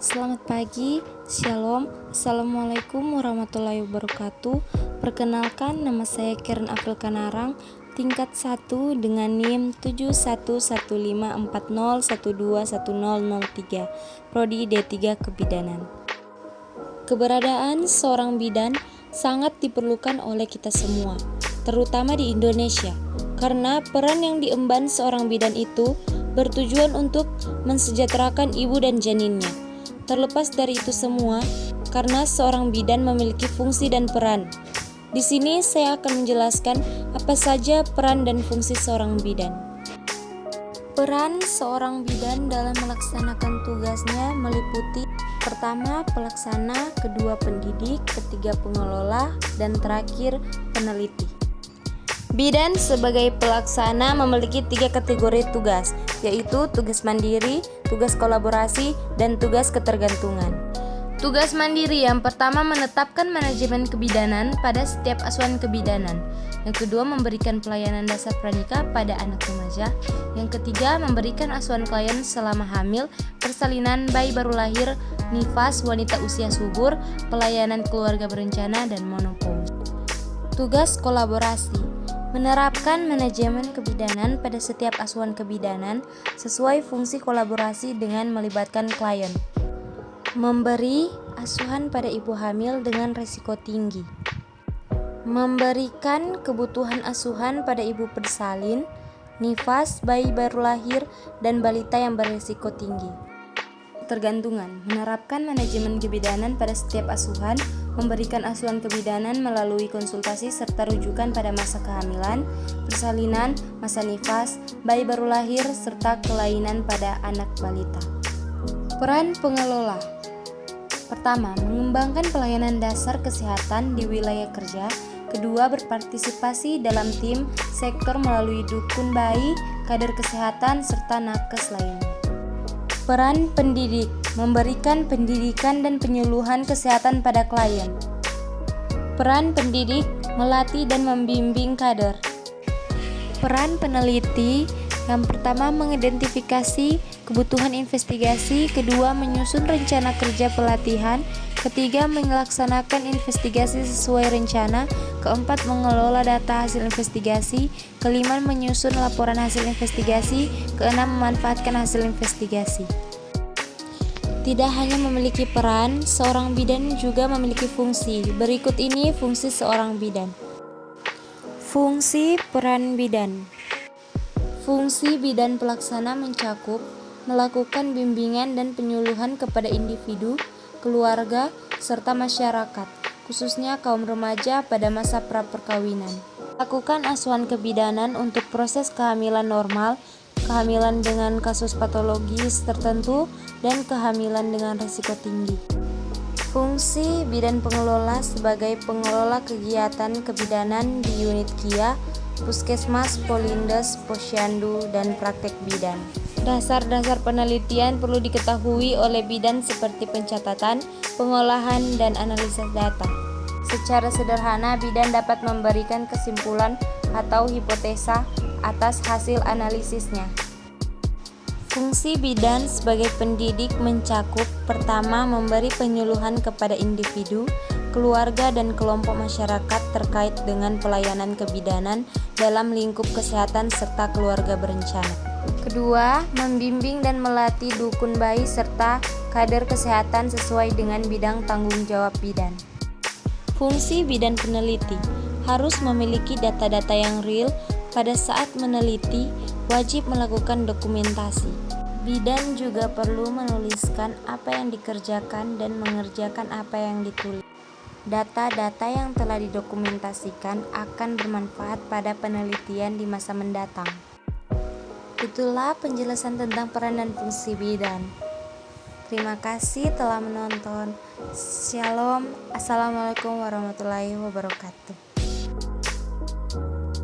Selamat pagi, Shalom, Assalamualaikum warahmatullahi wabarakatuh. Perkenalkan, nama saya Karen April Kanarang, tingkat 1 dengan NIM 711540121003, Prodi D3 Kebidanan. Keberadaan seorang bidan sangat diperlukan oleh kita semua, terutama di Indonesia, karena peran yang diemban seorang bidan itu bertujuan untuk mensejahterakan ibu dan janinnya. Terlepas dari itu semua, karena seorang bidan memiliki fungsi dan peran. Di sini saya akan menjelaskan apa saja peran dan fungsi seorang bidan. Peran seorang bidan dalam melaksanakan tugasnya meliputi: pertama, pelaksana; kedua, pendidik; ketiga, pengelola; dan terakhir, peneliti. Bidan sebagai pelaksana memiliki 3 kategori tugas, yaitu tugas mandiri, tugas kolaborasi, dan tugas ketergantungan. Tugas mandiri yang pertama menetapkan manajemen kebidanan pada setiap asuhan kebidanan. Yang kedua, memberikan pelayanan dasar pranikah pada anak remaja. Yang ketiga, memberikan asuhan klien selama hamil, persalinan, bayi baru lahir, nifas, wanita usia subur, pelayanan keluarga berencana, dan monopau. Tugas kolaborasi menerapkan manajemen kebidanan pada setiap asuhan kebidanan sesuai fungsi kolaborasi dengan melibatkan klien. Memberi asuhan pada ibu hamil dengan risiko tinggi. Memberikan kebutuhan asuhan pada ibu bersalin, nifas, bayi baru lahir, dan balita yang berisiko tinggi. Ketergantungan menerapkan manajemen kebidanan pada setiap asuhan, memberikan asuhan kebidanan melalui konsultasi serta rujukan pada masa kehamilan, persalinan, masa nifas, bayi baru lahir, serta kelainan pada anak balita. Peran pengelola: pertama, mengembangkan pelayanan dasar kesehatan di wilayah kerja. Kedua, berpartisipasi dalam tim sektor melalui dukun bayi, kader kesehatan, serta nakes lainnya. Peran pendidik: memberikan pendidikan dan penyuluhan kesehatan pada klien. Peran pendidik: melatih dan membimbing kader. Peran peneliti: yang pertama, mengidentifikasi kebutuhan investigasi. Kedua, menyusun rencana kerja pelatihan. Ketiga, melaksanakan investigasi sesuai rencana. Keempat, mengelola data hasil investigasi. Kelima, menyusun laporan hasil investigasi. Keenam, memanfaatkan hasil investigasi. Tidak hanya memiliki peran, seorang bidan juga memiliki fungsi. Berikut ini fungsi seorang bidan. Fungsi peran bidan. Fungsi bidan pelaksana mencakup melakukan bimbingan dan penyuluhan kepada individu, keluarga, serta masyarakat, khususnya kaum remaja pada masa praperkawinan. Lakukan asuhan kebidanan untuk proses kehamilan normal, kehamilan dengan kasus patologis tertentu, dan kehamilan dengan risiko tinggi. Fungsi bidan pengelola sebagai pengelola kegiatan kebidanan di unit KIA, Puskesmas, Polindes, Posyandu, dan praktek bidan. Dasar-dasar penelitian perlu diketahui oleh bidan seperti pencatatan, pengolahan, dan analisis data. Secara sederhana, bidan dapat memberikan kesimpulan atau hipotesa atas hasil analisisnya. Fungsi bidan sebagai pendidik mencakup: pertama, memberi penyuluhan kepada individu, keluarga, dan kelompok masyarakat terkait dengan pelayanan kebidanan dalam lingkup kesehatan serta keluarga berencana. Kedua, membimbing dan melatih dukun bayi serta kader kesehatan sesuai dengan bidang tanggung jawab bidan. Fungsi bidan peneliti harus memiliki data-data yang real. Pada saat meneliti, wajib melakukan dokumentasi. Bidan juga perlu menuliskan apa yang dikerjakan dan mengerjakan apa yang ditulis. Data-data yang telah didokumentasikan akan bermanfaat pada penelitian di masa mendatang. Itulah penjelasan tentang peran dan fungsi bidan. Terima kasih telah menonton. Shalom, Assalamualaikum warahmatullahi wabarakatuh.